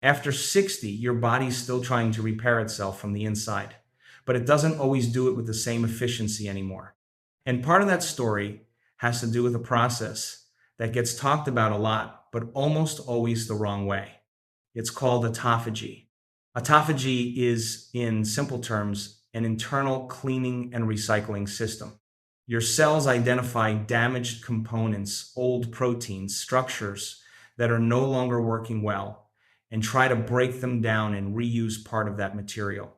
After 60, your body's still trying to repair itself from the inside, but it doesn't always do it with the same efficiency anymore. And part of that story has to do with a process that gets talked about a lot, but almost always the wrong way. It's called autophagy. Autophagy is, in simple terms, an internal cleaning and recycling system. Your cells identify damaged components, old proteins, structures that are no longer working well, and try to break them down and reuse part of that material.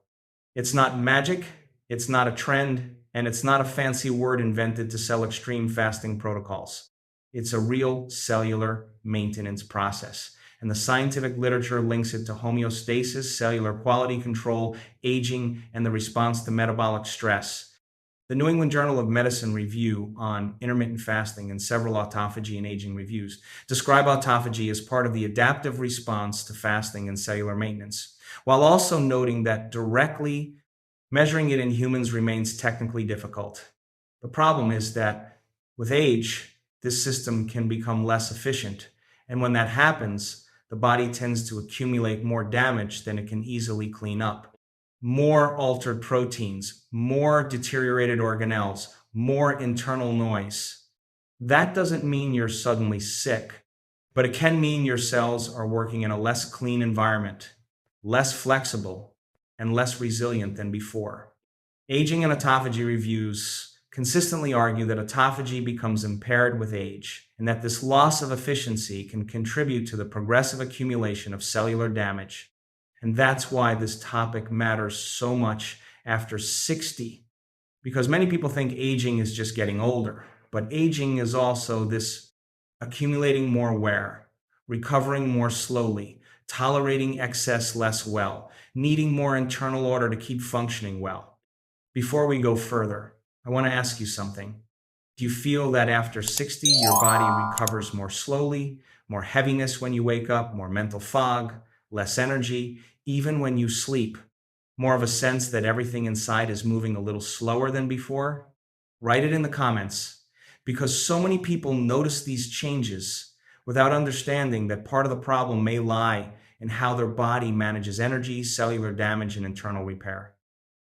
It's not magic, it's not a trend, and it's not a fancy word invented to sell extreme fasting protocols. It's a real cellular maintenance process. And the scientific literature links it to homeostasis, cellular quality control, aging, and the response to metabolic stress. The New England Journal of Medicine review on intermittent fasting and several autophagy and aging reviews describe autophagy as part of the adaptive response to fasting and cellular maintenance, while also noting that directly measuring it in humans remains technically difficult. The problem is that with age, this system can become less efficient, and when that happens, the body tends to accumulate more damage than it can easily clean up. More altered proteins, more deteriorated organelles, more internal noise. That doesn't mean you're suddenly sick, but it can mean your cells are working in a less clean environment, less flexible, and less resilient than before. Aging and autophagy reviews consistently argue that autophagy becomes impaired with age, and that this loss of efficiency can contribute to the progressive accumulation of cellular damage. And that's why this topic matters so much after 60, because many people think aging is just getting older, but aging is also this accumulating more wear, recovering more slowly, tolerating excess less well, needing more internal order to keep functioning well. Before we go further, I want to ask you something. Do you feel that after 60, your body recovers more slowly, more heaviness when you wake up, more mental fog, less energy, even when you sleep, more of a sense that everything inside is moving a little slower than before? Write it in the comments, because so many people notice these changes without understanding that part of the problem may lie in how their body manages energy, cellular damage, and internal repair.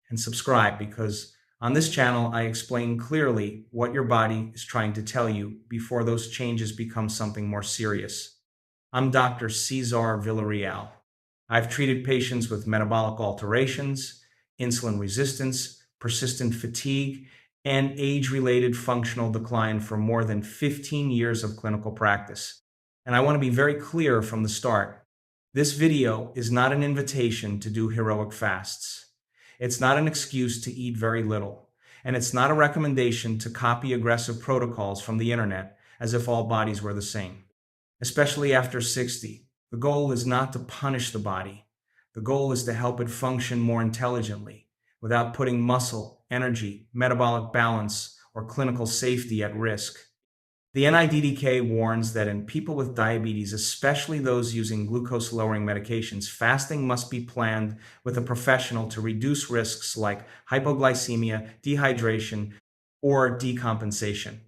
And subscribe, because on this channel, I explain clearly what your body is trying to tell you before those changes become something more serious. I'm Dr. Cezar Villareal. I've treated patients with metabolic alterations, insulin resistance, persistent fatigue, and age-related functional decline for more than 15 years of clinical practice. And I want to be very clear from the start. This video is not an invitation to do heroic fasts. It's not an excuse to eat very little, and it's not a recommendation to copy aggressive protocols from the internet as if all bodies were the same. Especially after 60, the goal is not to punish the body. The goal is to help it function more intelligently, without putting muscle, energy, metabolic balance, or clinical safety at risk. The NIDDK warns that in people with diabetes, especially those using glucose-lowering medications, fasting must be planned with a professional to reduce risks like hypoglycemia, dehydration, or decompensation.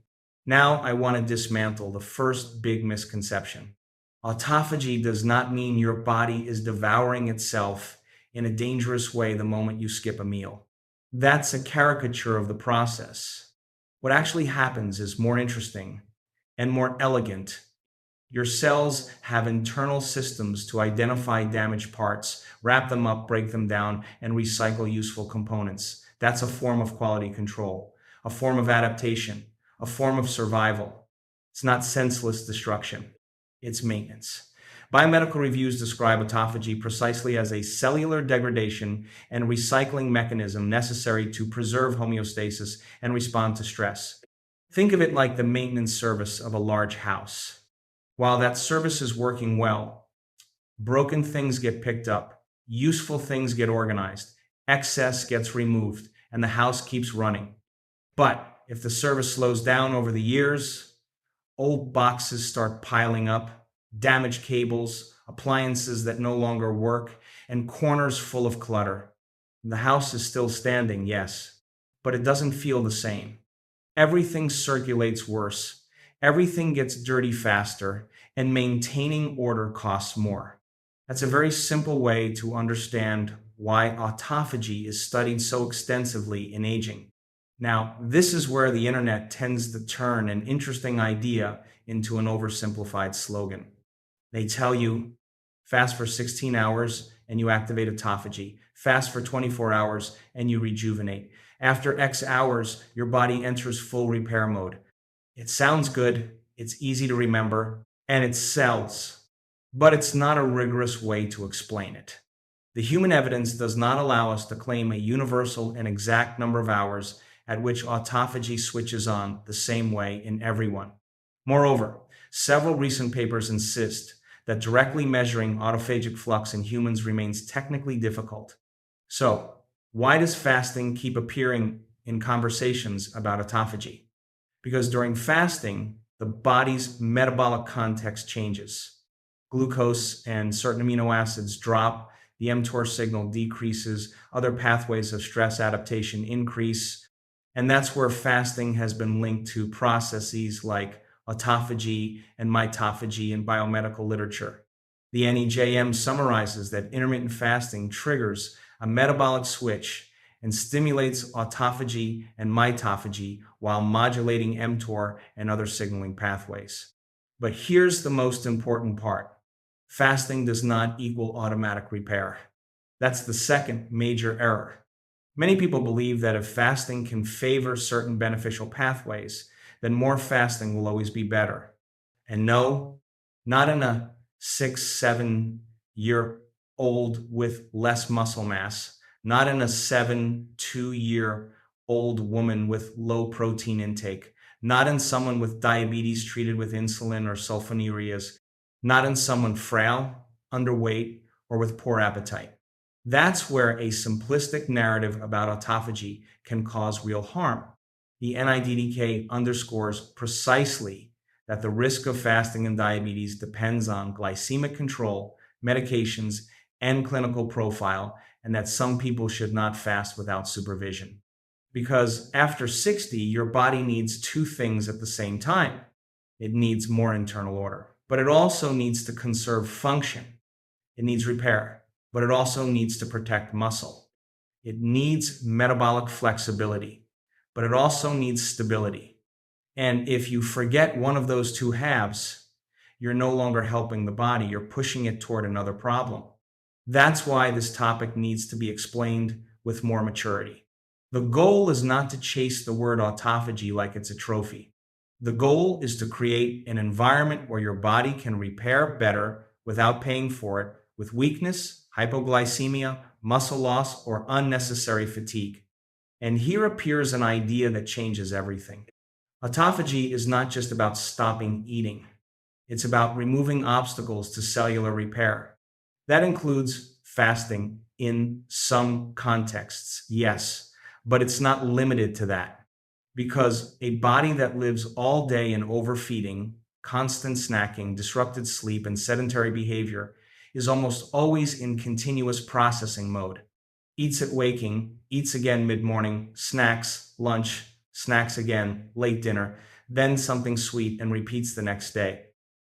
Now I want to dismantle the first big misconception. Autophagy does not mean your body is devouring itself in a dangerous way the moment you skip a meal. That's a caricature of the process. What actually happens is more interesting and more elegant. Your cells have internal systems to identify damaged parts, wrap them up, break them down, and recycle useful components. That's a form of quality control, a form of adaptation, a form of survival. It's not senseless destruction. It's maintenance. Biomedical reviews describe autophagy precisely as a cellular degradation and recycling mechanism necessary to preserve homeostasis and respond to stress. Think of it like the maintenance service of a large house. While that service is working well, broken things get picked up, useful things get organized, excess gets removed, and the house keeps running. But if the service slows down over the years, old boxes start piling up, damaged cables, appliances that no longer work, and corners full of clutter. The house is still standing, yes, but it doesn't feel the same. Everything circulates worse, everything gets dirty faster, and maintaining order costs more. That's a very simple way to understand why autophagy is studied so extensively in aging. Now, this is where the internet tends to turn an interesting idea into an oversimplified slogan. They tell you fast for 16 hours and you activate autophagy, fast for 24 hours and you rejuvenate. After X hours, your body enters full repair mode. It sounds good, it's easy to remember, and it sells. But it's not a rigorous way to explain it. The human evidence does not allow us to claim a universal and exact number of hours at which autophagy switches on the same way in everyone. Moreover, several recent papers insist that directly measuring autophagic flux in humans remains technically difficult. So, why does fasting keep appearing in conversations about autophagy? Because during fasting, the body's metabolic context changes. Glucose and certain amino acids drop, the mTOR signal decreases, other pathways of stress adaptation increase, and that's where fasting has been linked to processes like autophagy and mitophagy in biomedical literature. The NEJM summarizes that intermittent fasting triggers a metabolic switch and stimulates autophagy and mitophagy while modulating mTOR and other signaling pathways. But here's the most important part. Fasting does not equal automatic repair. That's the second major error. Many people believe that if fasting can favor certain beneficial pathways, then more fasting will always be better. And no, not in a 6, 7 year old with less muscle mass, not in a 2 year old woman with low protein intake, not in someone with diabetes treated with insulin or sulfonylureas, not in someone frail, underweight, or with poor appetite. That's where a simplistic narrative about autophagy can cause real harm. The NIDDK underscores precisely that the risk of fasting and diabetes depends on glycemic control, medications, and clinical profile, and that some people should not fast without supervision. Because after 60, your body needs two things at the same time. It needs more internal order, but it also needs to conserve function. It needs repair, but it also needs to protect muscle. It needs metabolic flexibility, but it also needs stability. And if you forget one of those two halves, you're no longer helping the body, you're pushing it toward another problem. That's why this topic needs to be explained with more maturity. The goal is not to chase the word autophagy like it's a trophy. The goal is to create an environment where your body can repair better without paying for it with weakness, hypoglycemia, muscle loss, or unnecessary fatigue. And here appears an idea that changes everything. Autophagy is not just about stopping eating. It's about removing obstacles to cellular repair. That includes fasting in some contexts, yes, but it's not limited to that. Because a body that lives all day in overfeeding, constant snacking, disrupted sleep, and sedentary behavior is almost always in continuous processing mode. Eats at waking, eats again mid morning, snacks, lunch, snacks again, late dinner, then something sweet, and repeats the next day.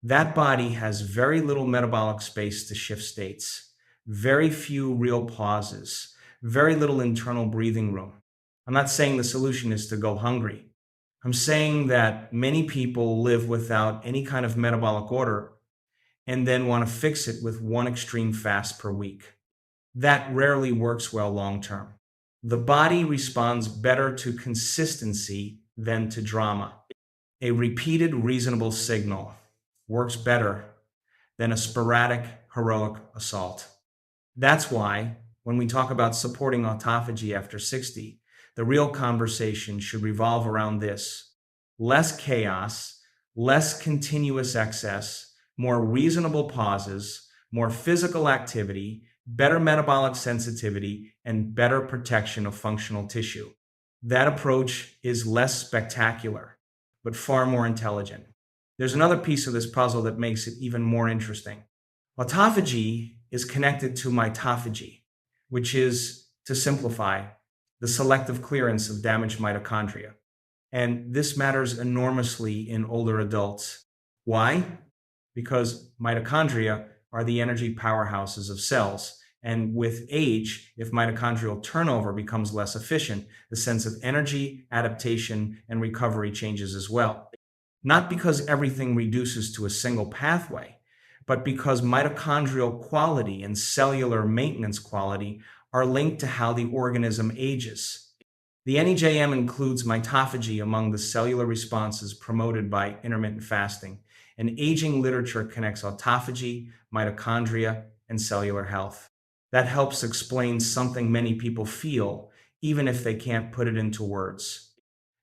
That body has very little metabolic space to shift states, very few real pauses, very little internal breathing room. I'm not saying the solution is to go hungry. I'm saying that many people live without any kind of metabolic order and then want to fix it with one extreme fast per week. That rarely works well long term. The body responds better to consistency than to drama. A repeated reasonable signal works better than a sporadic heroic assault. That's why, when we talk about supporting autophagy after 60, the real conversation should revolve around this: less chaos, less continuous excess, more reasonable pauses, more physical activity, better metabolic sensitivity, and better protection of functional tissue. That approach is less spectacular, but far more intelligent. There's another piece of this puzzle that makes it even more interesting. Autophagy is connected to mitophagy, which is, to simplify, the selective clearance of damaged mitochondria. And this matters enormously in older adults. Why? Because mitochondria are the energy powerhouses of cells. And with age, if mitochondrial turnover becomes less efficient, the sense of energy, adaptation, and recovery changes as well. Not because everything reduces to a single pathway, but because mitochondrial quality and cellular maintenance quality are linked to how the organism ages. The NEJM includes mitophagy among the cellular responses promoted by intermittent fasting, and aging literature connects autophagy, mitochondria, and cellular health. That helps explain something many people feel, even if they can't put it into words.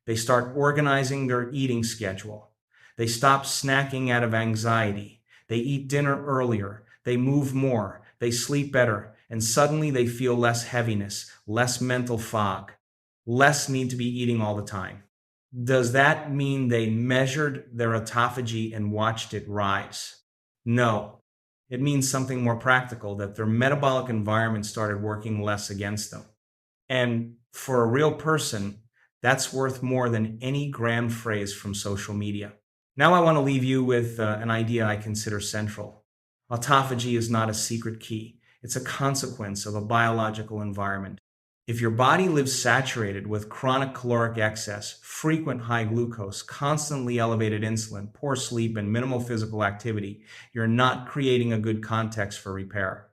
They start organizing their eating schedule. They stop snacking out of anxiety. They eat dinner earlier. They move more. They sleep better. And suddenly they feel less heaviness, less mental fog, less need to be eating all the time. Does that mean they measured their autophagy and watched it rise? No. It means something more practical, that their metabolic environment started working less against them. And for a real person, that's worth more than any grand phrase from social media. Now I want to leave you with an idea I consider central. Autophagy is not a secret key. It's a consequence of a biological environment. If your body lives saturated with chronic caloric excess, frequent high glucose, constantly elevated insulin, poor sleep, and minimal physical activity, you're not creating a good context for repair.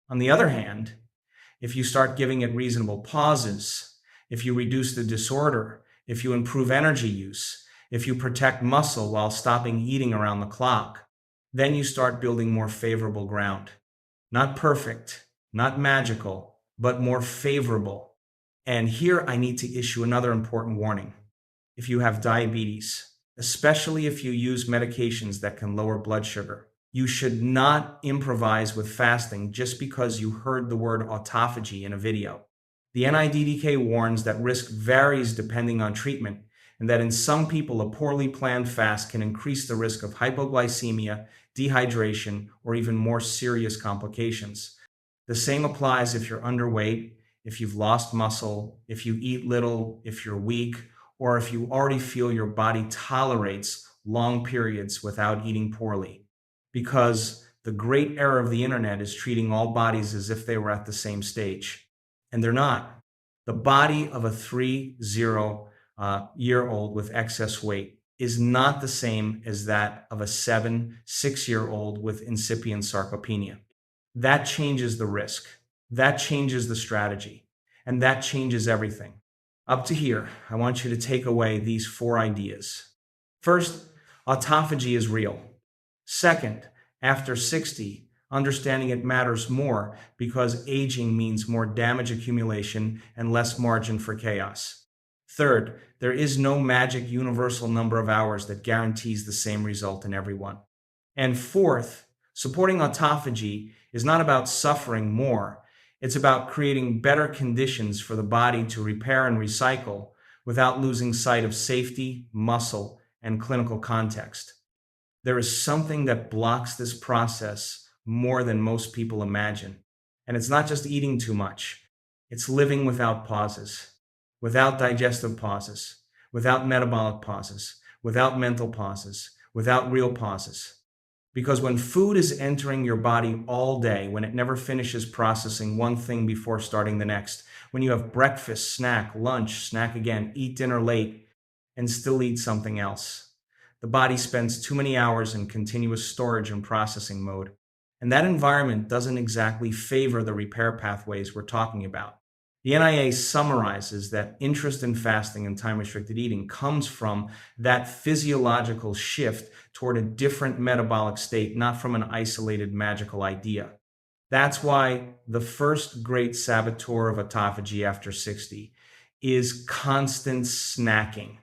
On the other hand, if you start giving it reasonable pauses, if you reduce the disorder, if you improve energy use, if you protect muscle while stopping eating around the clock, then you start building more favorable ground. Not perfect, not magical, but more favorable. And here I need to issue another important warning. If you have diabetes, especially if you use medications that can lower blood sugar, you should not improvise with fasting just because you heard the word autophagy in a video. The NIDDK warns that risk varies depending on treatment, and that in some people a poorly planned fast can increase the risk of hypoglycemia, dehydration, or even more serious complications. The same applies if you're underweight, if you've lost muscle, if you eat little, if you're weak, or if you already feel your body tolerates long periods without eating poorly. Because the great error of the internet is treating all bodies as if they were at the same stage. And they're not. The body of a 30-year-old with excess weight is not the same as that of a 6-year-old with incipient sarcopenia. That changes the risk. That changes the strategy. And that changes everything. Up to here, I want you to take away these 4 ideas. First, autophagy is real. Second, after 60, understanding it matters more because aging means more damage accumulation and less margin for chaos. Third, there is no magic universal number of hours that guarantees the same result in everyone. And fourth, supporting autophagy is not about suffering more. It's about creating better conditions for the body to repair and recycle without losing sight of safety, muscle, and clinical context. There is something that blocks this process more than most people imagine. And it's not just eating too much. It's living without pauses, without digestive pauses, without metabolic pauses, without mental pauses, without real pauses. Because when food is entering your body all day, when it never finishes processing one thing before starting the next, when you have breakfast, snack, lunch, snack again, eat dinner late, and still eat something else, the body spends too many hours in continuous storage and processing mode. And that environment doesn't exactly favor the repair pathways we're talking about. The NIA summarizes that interest in fasting and time-restricted eating comes from that physiological shift toward a different metabolic state, not from an isolated magical idea. That's why the first great saboteur of autophagy after 60 is constant snacking.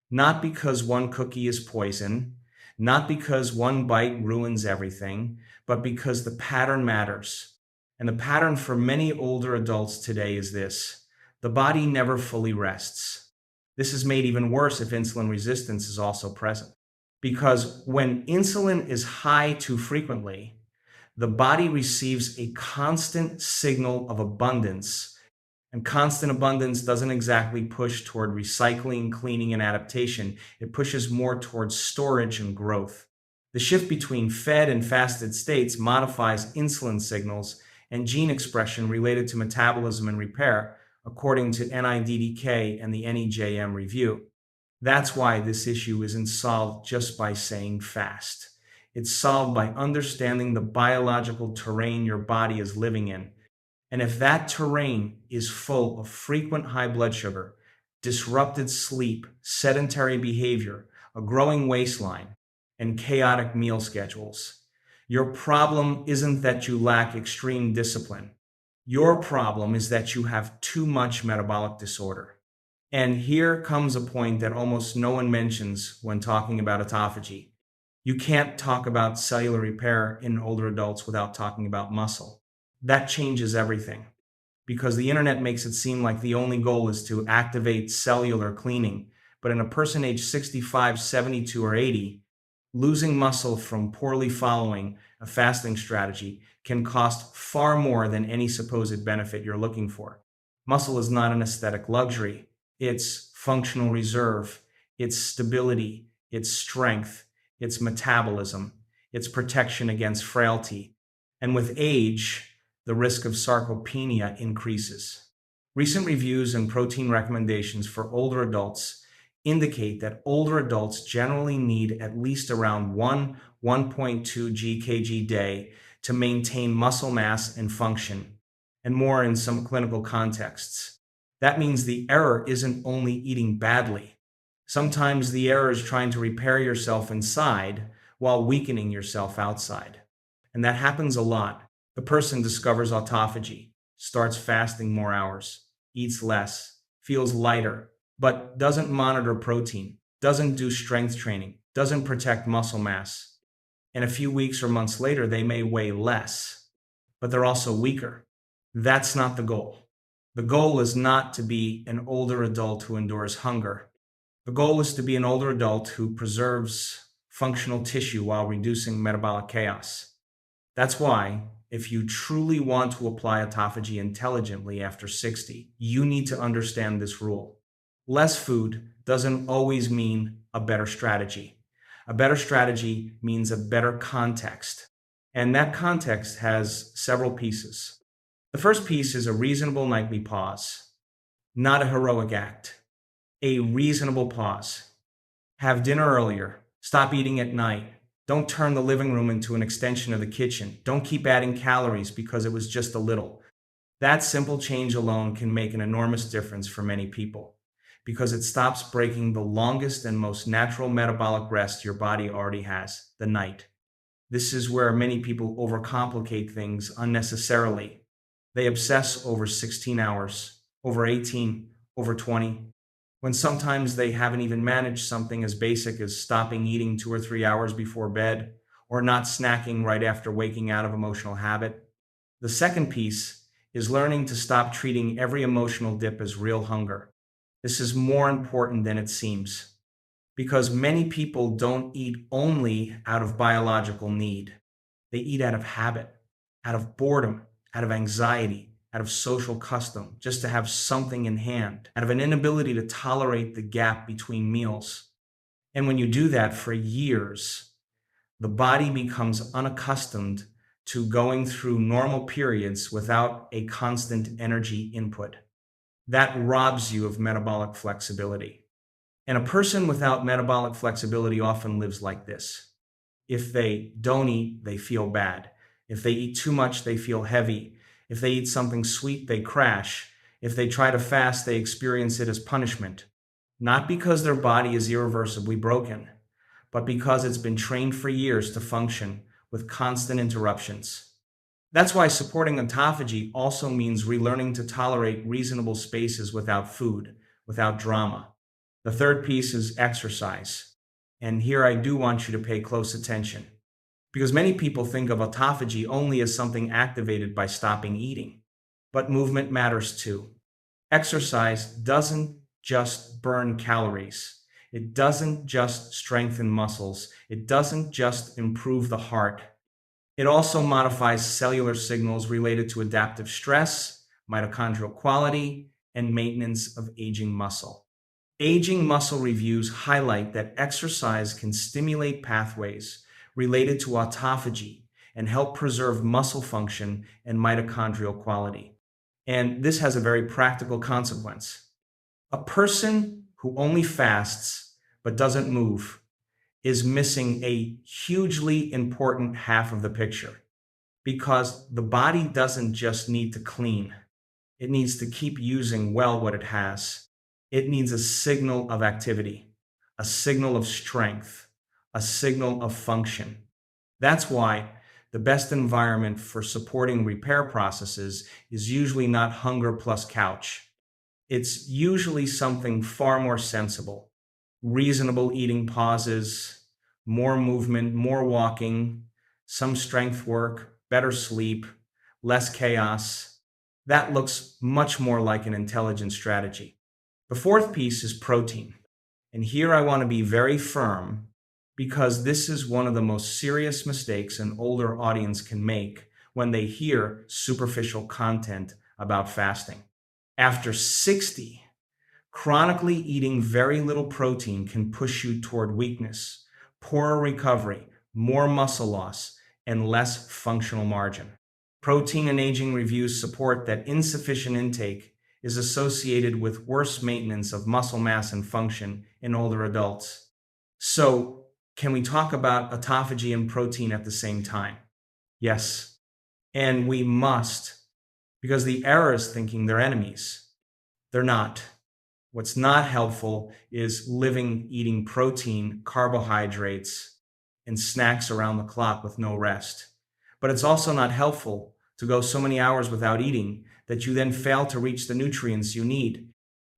Not because one cookie is poison, not because one bite ruins everything, but because the pattern matters. And the pattern for many older adults today is this: the body never fully rests. This is made even worse if insulin resistance is also present. Because when insulin is high too frequently, the body receives a constant signal of abundance. And constant abundance doesn't exactly push toward recycling, cleaning, and adaptation. It pushes more towards storage and growth. The shift between fed and fasted states modifies insulin signals and gene expression related to metabolism and repair, according to NIDDK and the NEJM review. That's why this issue isn't solved just by saying fast. It's solved by understanding the biological terrain your body is living in. And if that terrain is full of frequent high blood sugar, disrupted sleep, sedentary behavior, a growing waistline, and chaotic meal schedules, your problem isn't that you lack extreme discipline. Your problem is that you have too much metabolic disorder. And here comes a point that almost no one mentions when talking about autophagy. You can't talk about cellular repair in older adults without talking about muscle. That changes everything because the internet makes it seem like the only goal is to activate cellular cleaning. But in a person aged 65, 72, or 80, losing muscle from poorly following a fasting strategy can cost far more than any supposed benefit you're looking for. Muscle is not an aesthetic luxury. It's functional reserve, it's stability, it's strength, it's metabolism, it's protection against frailty. And with age, the risk of sarcopenia increases. Recent reviews and protein recommendations for older adults indicate that older adults generally need at least around 1.2 gkg day to maintain muscle mass and function, and more in some clinical contexts. That means the error isn't only eating badly. Sometimes the error is trying to repair yourself inside while weakening yourself outside. And that happens a lot. The person discovers autophagy, starts fasting more hours, eats less, feels lighter, but doesn't monitor protein, doesn't do strength training, doesn't protect muscle mass. And a few weeks or months later, they may weigh less, but they're also weaker. That's not the goal. The goal is not to be an older adult who endures hunger. The goal is to be an older adult who preserves functional tissue while reducing metabolic chaos. That's why, if you truly want to apply autophagy intelligently after 60, you need to understand this rule. Less food doesn't always mean a better strategy. A better strategy means a better context. And that context has several pieces. The first piece is a reasonable nightly pause, not a heroic act. A reasonable pause. Have dinner earlier. Stop eating at night. Don't turn the living room into an extension of the kitchen. Don't keep adding calories because it was just a little. That simple change alone can make an enormous difference for many people because it stops breaking the longest and most natural metabolic rest your body already has, the night. This is where many people overcomplicate things unnecessarily. They obsess over 16 hours, over 18, over 20, when sometimes they haven't even managed something as basic as stopping eating 2 or 3 hours before bed, or not snacking right after waking out of emotional habit. The second piece is learning to stop treating every emotional dip as real hunger. This is more important than it seems, because many people don't eat only out of biological need. They eat out of habit, out of boredom, out of anxiety, out of social custom, just to have something in hand, out of an inability to tolerate the gap between meals. And when you do that for years, the body becomes unaccustomed to going through normal periods without a constant energy input. That robs you of metabolic flexibility. And a person without metabolic flexibility often lives like this. If they don't eat, they feel bad. If they eat too much, they feel heavy. If they eat something sweet, they crash. If they try to fast, they experience it as punishment. Not because their body is irreversibly broken, but because it's been trained for years to function with constant interruptions. That's why supporting autophagy also means relearning to tolerate reasonable spaces without food, without drama. The third piece is exercise. And here I do want you to pay close attention, because many people think of autophagy only as something activated by stopping eating. But movement matters too. Exercise doesn't just burn calories. It doesn't just strengthen muscles. It doesn't just improve the heart. It also modifies cellular signals related to adaptive stress, mitochondrial quality, and maintenance of aging muscle. Aging muscle reviews highlight that exercise can stimulate pathways related to autophagy and help preserve muscle function and mitochondrial quality. And this has a very practical consequence. A person who only fasts but doesn't move is missing a hugely important half of the picture because the body doesn't just need to clean, it needs to keep using well what it has. It needs a signal of activity, a signal of strength, a signal of function. That's why the best environment for supporting repair processes is usually not hunger plus couch. It's usually something far more sensible. Reasonable eating pauses, more movement, more walking, some strength work, better sleep, less chaos. That looks much more like an intelligent strategy. The fourth piece is protein. And here I want to be very firm because this is one of the most serious mistakes an older audience can make when they hear superficial content about fasting. After 60, chronically eating very little protein can push you toward weakness, poorer recovery, more muscle loss, and less functional margin. Protein and aging reviews support that insufficient intake is associated with worse maintenance of muscle mass and function in older adults. So, can we talk about autophagy and protein at the same time? Yes, and we must, because the error is thinking they're enemies. They're not. What's not helpful is living eating protein, carbohydrates, and snacks around the clock with no rest. But it's also not helpful to go so many hours without eating that you then fail to reach the nutrients you need.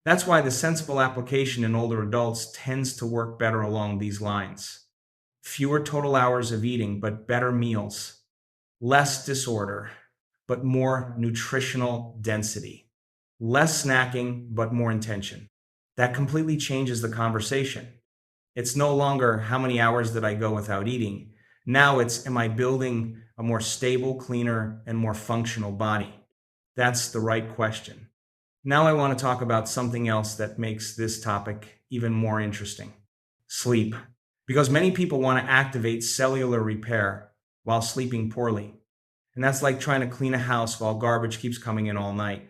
That's why the sensible application in older adults tends to work better along these lines. Fewer total hours of eating, but better meals. Less disorder, but more nutritional density. Less snacking, but more intention. That completely changes the conversation. It's no longer how many hours did I go without eating. Now it's, am I building a more stable, cleaner, and more functional body? That's the right question. Now I want to talk about something else that makes this topic even more interesting. Sleep. Because many people want to activate cellular repair while sleeping poorly. And that's like trying to clean a house while garbage keeps coming in all night.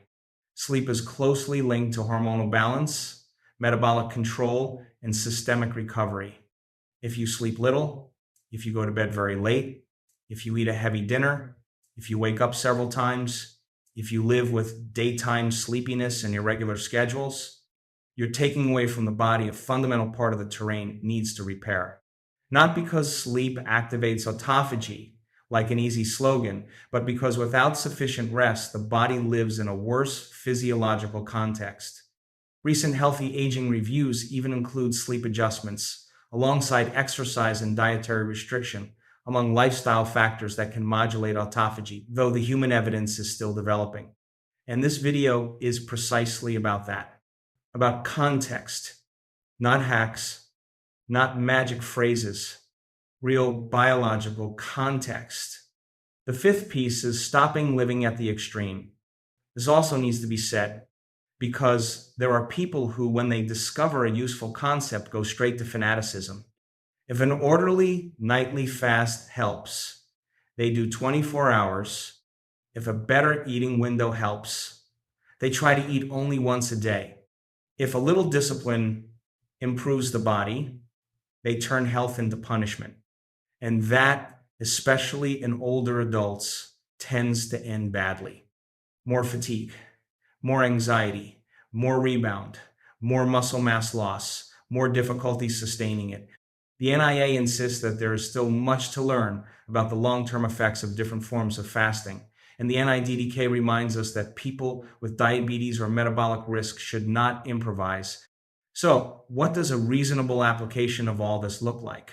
Sleep is closely linked to hormonal balance, metabolic control, and systemic recovery. If you sleep little, if you go to bed very late, if you eat a heavy dinner, if you wake up several times, if you live with daytime sleepiness and irregular schedules, you're taking away from the body a fundamental part of the terrain it needs to repair. Not because sleep activates autophagy, like an easy slogan, but because without sufficient rest, the body lives in a worse physiological context. Recent healthy aging reviews even include sleep adjustments, alongside exercise and dietary restriction, among lifestyle factors that can modulate autophagy, though the human evidence is still developing. And this video is precisely about that, about context, not hacks, not magic phrases, real biological context. The fifth piece is stopping living at the extreme. This also needs to be said because there are people who, when they discover a useful concept, go straight to fanaticism. If an orderly nightly fast helps, they do 24 hours. If a better eating window helps, they try to eat only once a day. If a little discipline improves the body, they turn health into punishment. And that, especially in older adults, tends to end badly. More fatigue, more anxiety, more rebound, more muscle mass loss, more difficulty sustaining it. The NIA insists that there is still much to learn about the long-term effects of different forms of fasting. And the NIDDK reminds us that people with diabetes or metabolic risk should not improvise. So, what does a reasonable application of all this look like?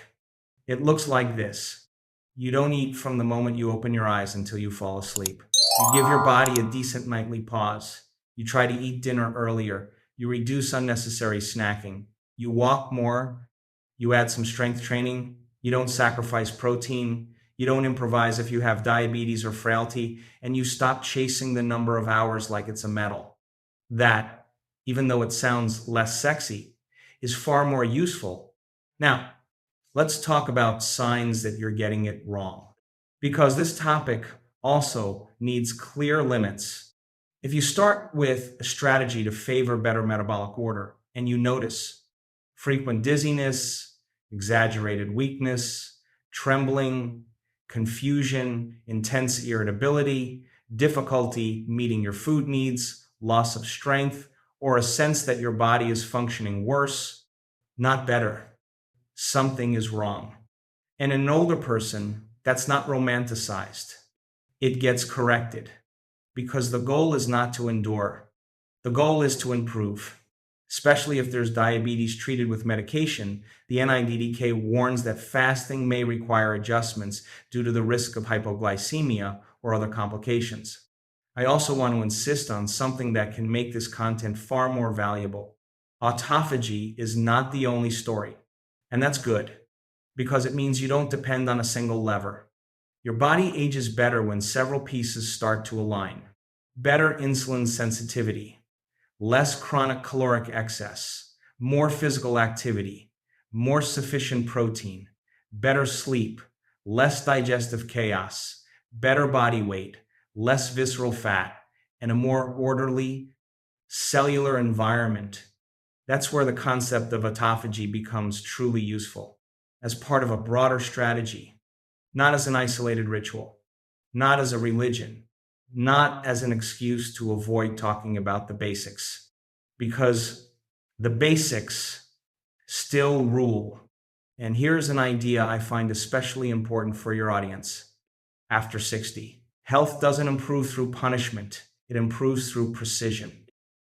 It looks like this. You don't eat from the moment you open your eyes until you fall asleep. You give your body a decent nightly pause. You try to eat dinner earlier. You reduce unnecessary snacking. You walk more. You add some strength training. You don't sacrifice protein. You don't improvise if you have diabetes or frailty. And you stop chasing the number of hours like it's a medal. That, even though it sounds less sexy, is far more useful. Now, let's talk about signs that you're getting it wrong. Because this topic also needs clear limits. If you start with a strategy to favor better metabolic order and you notice frequent dizziness, exaggerated weakness, trembling, confusion, intense irritability, difficulty meeting your food needs, loss of strength, or a sense that your body is functioning worse, not better, something is wrong. And in an older person, that's not romanticized. It gets corrected because the goal is not to endure. The goal is to improve. Especially if there's diabetes treated with medication, the NIDDK warns that fasting may require adjustments due to the risk of hypoglycemia or other complications. I also want to insist on something that can make this content far more valuable. Autophagy is not the only story, and that's good because it means you don't depend on a single lever. Your body ages better when several pieces start to align. Better insulin sensitivity, less chronic caloric excess, more physical activity, more sufficient protein, better sleep, less digestive chaos, better body weight, less visceral fat, and a more orderly cellular environment. That's where the concept of autophagy becomes truly useful, as part of a broader strategy, not as an isolated ritual, not as a religion, not as an excuse to avoid talking about the basics, because the basics still rule. And here's an idea I find especially important for your audience. After 60, health doesn't improve through punishment, it improves through precision.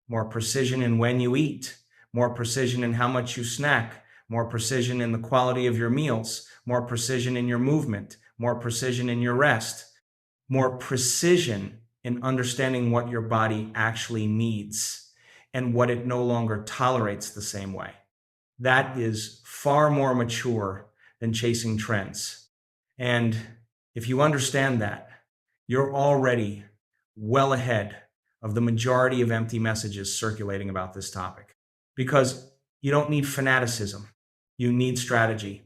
More precision in when you eat, more precision in how much you snack, more precision in the quality of your meals, more precision in your movement, more precision in your rest, more precision in understanding what your body actually needs and what it no longer tolerates the same way. That is far more mature than chasing trends. And if you understand that, you're already well ahead of the majority of empty messages circulating about this topic. Because you don't need fanaticism, you need strategy.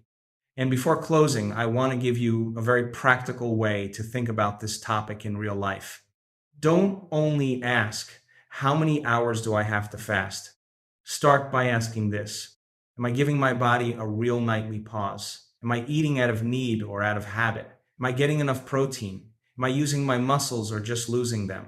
And before closing, I want to give you a very practical way to think about this topic in real life. Don't only ask, how many hours do I have to fast? Start by asking this: am I giving my body a real nightly pause? Am I eating out of need or out of habit? Am I getting enough protein? Am I using my muscles or just losing them?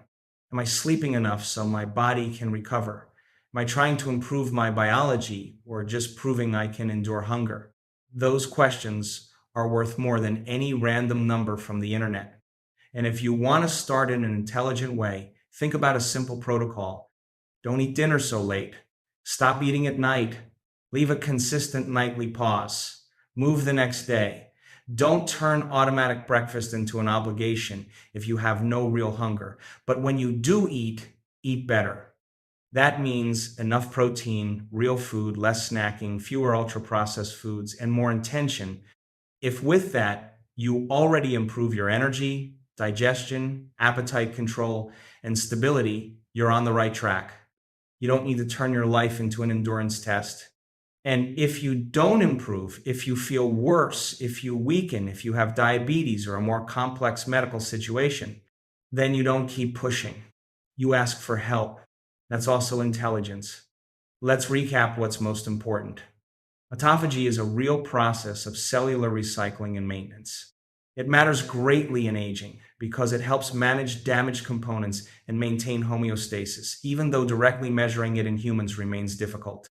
Am I sleeping enough so my body can recover? Am I trying to improve my biology or just proving I can endure hunger? Those questions are worth more than any random number from the internet. And if you want to start in an intelligent way, think about a simple protocol. Don't eat dinner so late. Stop eating at night. Leave a consistent nightly pause. Move the next day. Don't turn automatic breakfast into an obligation if you have no real hunger. But when you do eat, eat better. That means enough protein, real food, less snacking, fewer ultra-processed foods, and more intention. If with that, you already improve your energy, digestion, appetite control, and stability, you're on the right track. You don't need to turn your life into an endurance test. And if you don't improve, if you feel worse, if you weaken, if you have diabetes or a more complex medical situation, then you don't keep pushing. You ask for help. That's also intelligence. Let's recap what's most important. Autophagy is a real process of cellular recycling and maintenance. It matters greatly in aging because it helps manage damaged components and maintain homeostasis, even though directly measuring it in humans remains difficult.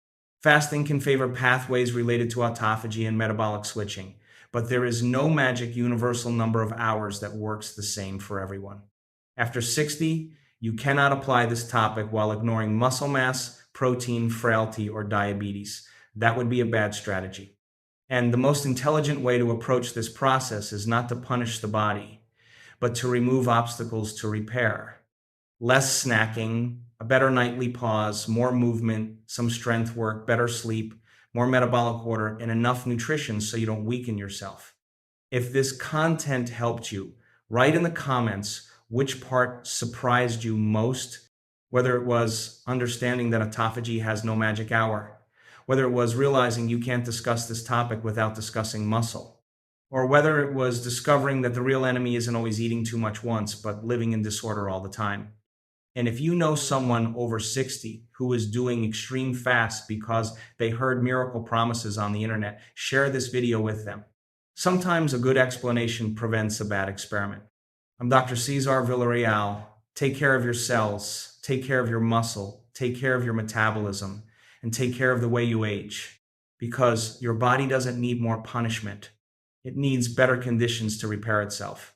Fasting can favor pathways related to autophagy and metabolic switching, but there is no magic universal number of hours that works the same for everyone. After 60, you cannot apply this topic while ignoring muscle mass, protein, frailty, or diabetes. That would be a bad strategy. And the most intelligent way to approach this process is not to punish the body, but to remove obstacles to repair. Less snacking, a better nightly pause, more movement, some strength work, better sleep, more metabolic order, and enough nutrition so you don't weaken yourself. If this content helped you, write in the comments which part surprised you most, whether it was understanding that autophagy has no magic hour, whether it was realizing you can't discuss this topic without discussing muscle, or whether it was discovering that the real enemy isn't always eating too much once, but living in disorder all the time. And if you know someone over 60 who is doing extreme fasts because they heard miracle promises on the internet, share this video with them. Sometimes a good explanation prevents a bad experiment. I'm Dr. Cezar Villareal. Take care of your cells, take care of your muscle, take care of your metabolism, and take care of the way you age. Because your body doesn't need more punishment. It needs better conditions to repair itself.